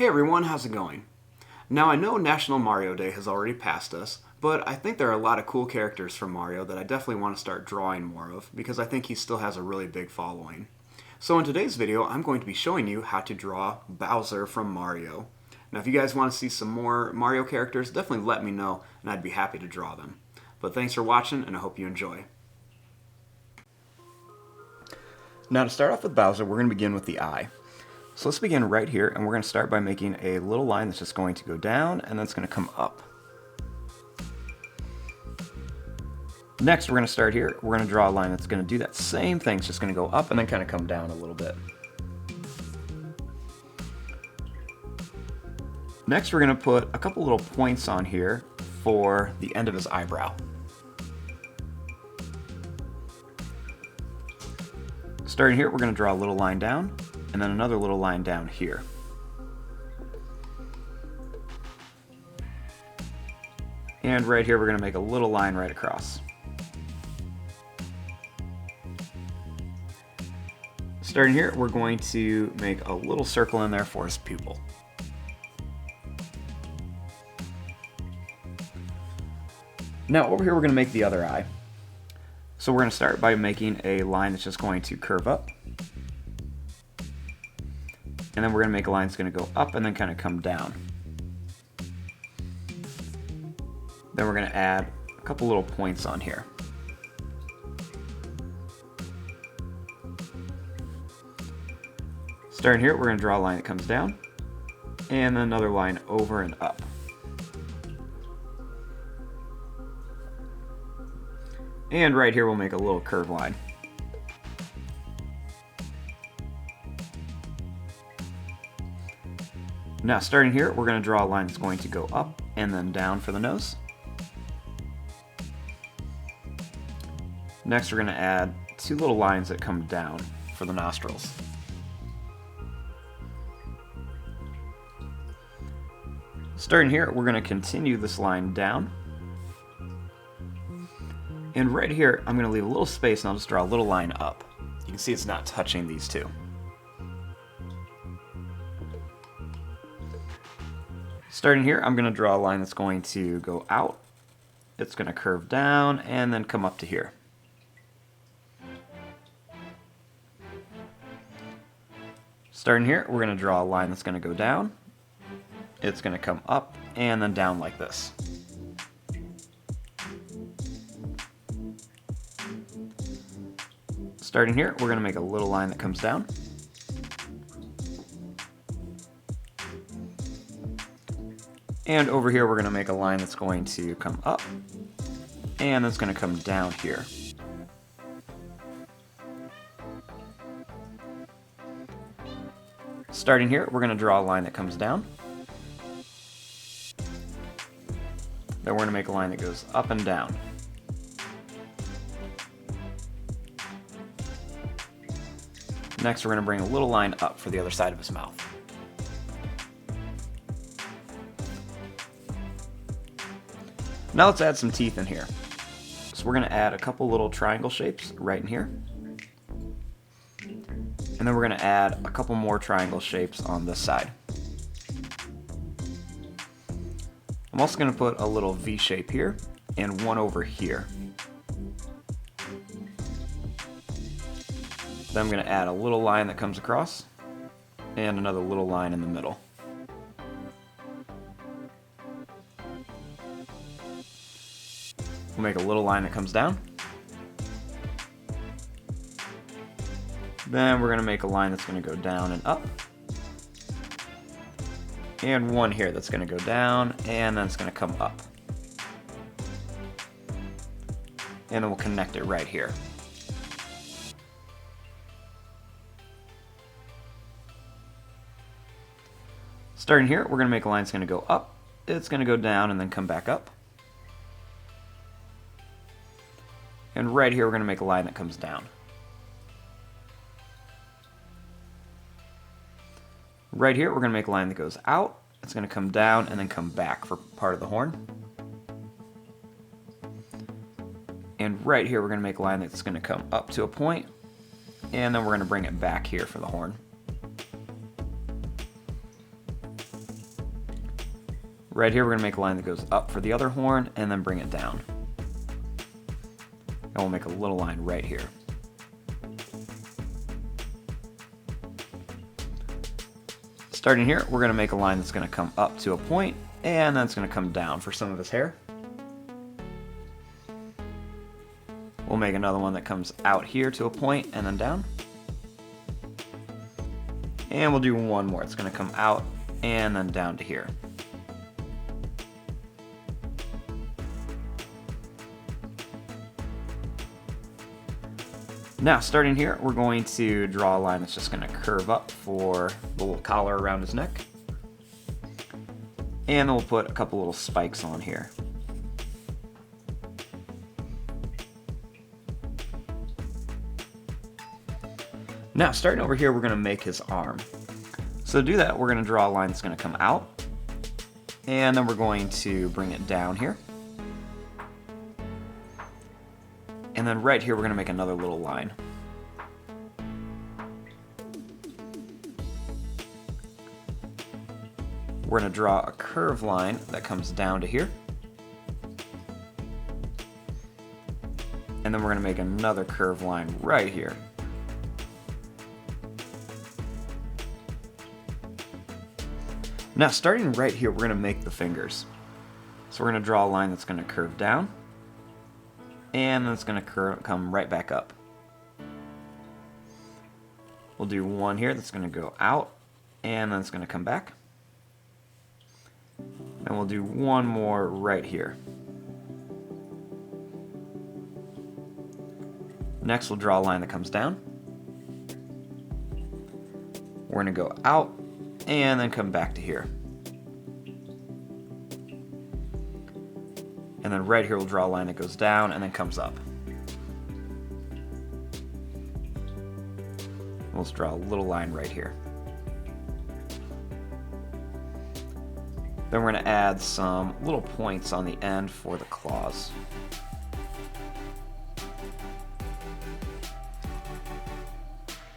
Hey everyone, how's it going? Now I know National Mario Day has already passed us, but I think there are a lot of cool characters from Mario that I definitely want to start drawing more of because I think he still has a really big following. So in today's video, I'm going to be showing you how to draw Bowser from Mario. Now if you guys want to see some more Mario characters, definitely let me know and I'd be happy to draw them. But thanks for watching and I hope you enjoy. Now to start off with Bowser, we're going to begin with the eye. So let's begin right here, and we're going to start by making a little line that's just going to go down, and then it's going to come up. Next, we're going to start here. We're going to draw a line that's going to do that same thing. It's just going to go up and then kind of come down a little bit. Next, we're going to put a couple little points on here for the end of his eyebrow. Starting here, we're going to draw a little line down, and then another little line down here. And right here we're going to make a little line right across. Starting here, we're going to make a little circle in there for his pupil. Now over here we're going to make the other eye. So we're going to start by making a line that's just going to curve up. And then we're going to make a line that's going to go up and then kind of come down. Then we're going to add a couple little points on here. Starting here, we're going to draw a line that comes down, and then another line over and up. And right here, we'll make a little curved line. Now, starting here, we're going to draw a line that's going to go up and then down for the nose. Next, we're going to add two little lines that come down for the nostrils. Starting here, we're going to continue this line down. And right here, I'm going to leave a little space and I'll just draw a little line up. You can see it's not touching these two. Starting here, I'm going to draw a line that's going to go out, it's going to curve down, and then come up to here. Starting here, we're going to draw a line that's going to go down, it's going to come up, and then down like this. Starting here, we're going to make a little line that comes down. And over here, we're going to make a line that's going to come up, and that's going to come down here. Starting here, we're going to draw a line that comes down. Then we're going to make a line that goes up and down. Next, we're going to bring a little line up for the other side of his mouth. Now let's add some teeth in here. So we're going to add a couple little triangle shapes right in here. And then we're going to add a couple more triangle shapes on this side. I'm also going to put a little V shape here and one over here. Then I'm going to add a little line that comes across and another little line in the middle. We'll make a little line that comes down. Then we're going to make a line that's going to go down and up. And one here that's going to go down and then it's going to come up. And then we'll connect it right here. Starting here, we're going to make a line that's going to go up, it's going to go down and then come back up. And right here, we're going to make a line that comes down. Right here, we're going to make a line that goes out, it's going to come down and then come back for part of the horn. And right here, we're going to make a line that's going to come up to a point, and then we're going to bring it back here for the horn. Right here we're going to make a line that goes up for the other horn and then bring it down. And we'll make a little line right here. Starting here, we're going to make a line that's going to come up to a point, and then it's going to come down for some of his hair. We'll make another one that comes out here to a point and then down. And we'll do one more. It's going to come out and then down to here. Now, starting here, we're going to draw a line that's just going to curve up for the little collar around his neck. And then we'll put a couple little spikes on here. Now, starting over here, we're going to make his arm. So to do that, we're going to draw a line that's going to come out. And then we're going to bring it down here. And then right here, we're going to make another little line. We're going to draw a curved line that comes down to here. And then we're going to make another curved line right here. Now, starting right here, we're going to make the fingers. So we're going to draw a line that's going to curve down. And then it's going to come right back up. We'll do one here that's going to go out, and then it's going to come back. And we'll do one more right here. Next, we'll draw a line that comes down. We're going to go out, and then come back to here. And then right here we'll draw a line that goes down and then comes up. We'll just draw a little line right here. Then we're going to add some little points on the end for the claws.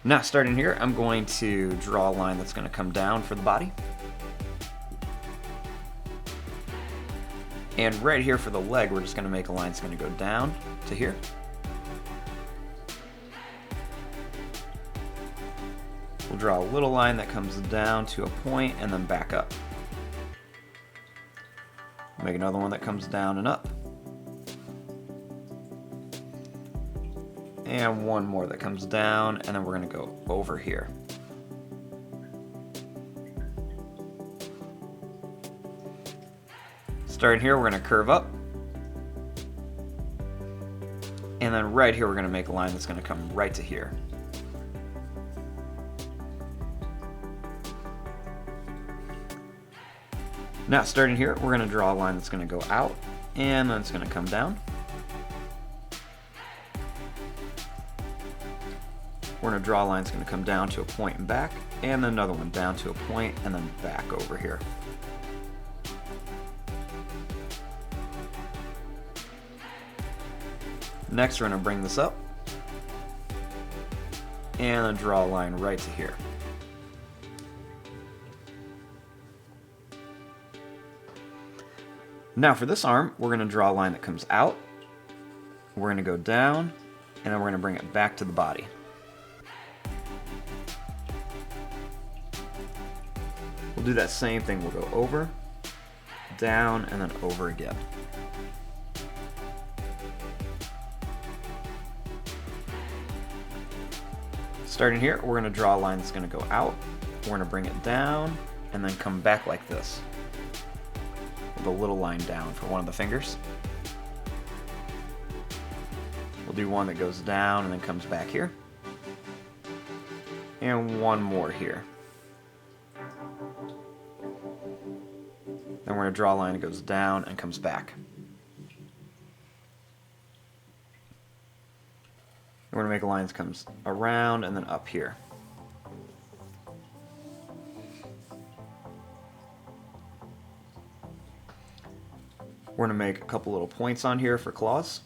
Now, starting here, I'm going to draw a line that's going to come down for the body. And right here for the leg, we're just going to make a line that's going to go down to here. We'll draw a little line that comes down to a point and then back up. Make another one that comes down and up. And one more that comes down, and then we're going to go over here. Starting here, we're going to curve up. And then right here, we're going to make a line that's going to come right to here. Now, starting here, we're going to draw a line that's going to go out, and then it's going to come down. We're going to draw a line that's going to come down to a point and back, and then another one down to a point, and then back over here. Next, we're going to bring this up, and then draw a line right to here. Now for this arm, we're going to draw a line that comes out, we're going to go down, and then we're going to bring it back to the body. We'll do that same thing. We'll go over, down, and then over again. Starting here, we're going to draw a line that's going to go out, we're going to bring it down, and then come back like this. With a little line down for one of the fingers. We'll do one that goes down and then comes back here. And one more here. Then we're going to draw a line that goes down and comes back. We're going to make a line that comes around and then up here. We're going to make a couple little points on here for claws.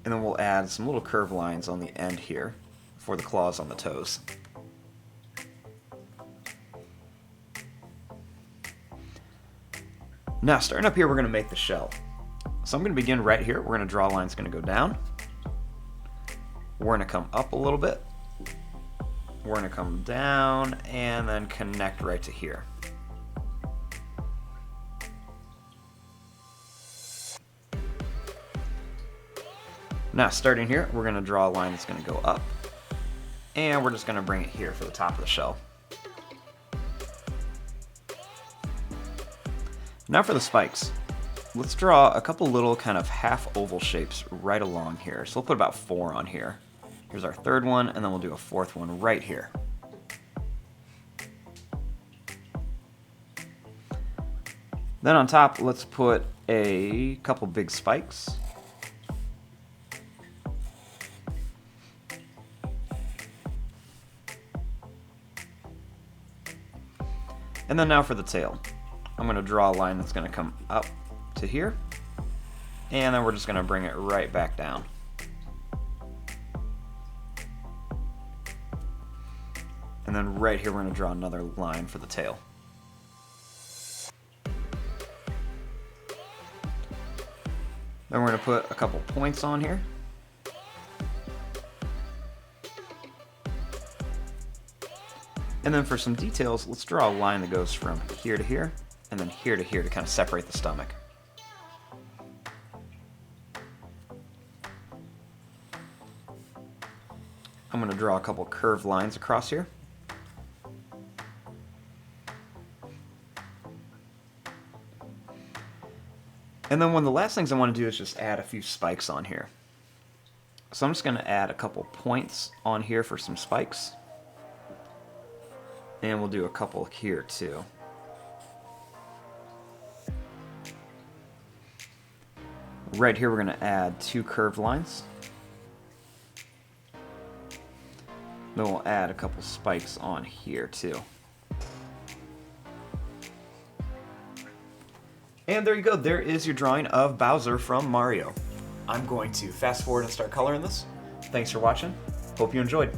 And then we'll add some little curved lines on the end here for the claws on the toes. Now, starting up here, we're going to make the shell. So I'm going to begin right here. We're going to draw a line that's going to go down. We're going to come up a little bit. We're going to come down and then connect right to here. Now, starting here, we're going to draw a line that's going to go up. And we're just going to bring it here for the top of the shell. Now for the spikes. Let's draw a couple little kind of half oval shapes right along here. So we'll put about 4 on here. Here's our third one, and then we'll do a fourth one right here. Then on top, let's put a couple big spikes. And then now for the tail. I'm going to draw a line that's going to come up to here, and then we're just going to bring it right back down. And then right here we're going to draw another line for the tail. Then we're going to put a couple points on here. And then for some details, let's draw a line that goes from here to here, and then here to here to kind of separate the stomach. I'm going to draw a couple curved lines across here. And then one of the last things I want to do is just add a few spikes on here. So I'm just going to add a couple points on here for some spikes. And we'll do a couple here too. Right here we're going to add 2 curved lines. Then we'll add a couple spikes on here too. And there you go, there is your drawing of Bowser from Mario. I'm going to fast forward and start coloring this. Thanks for watching. Hope you enjoyed.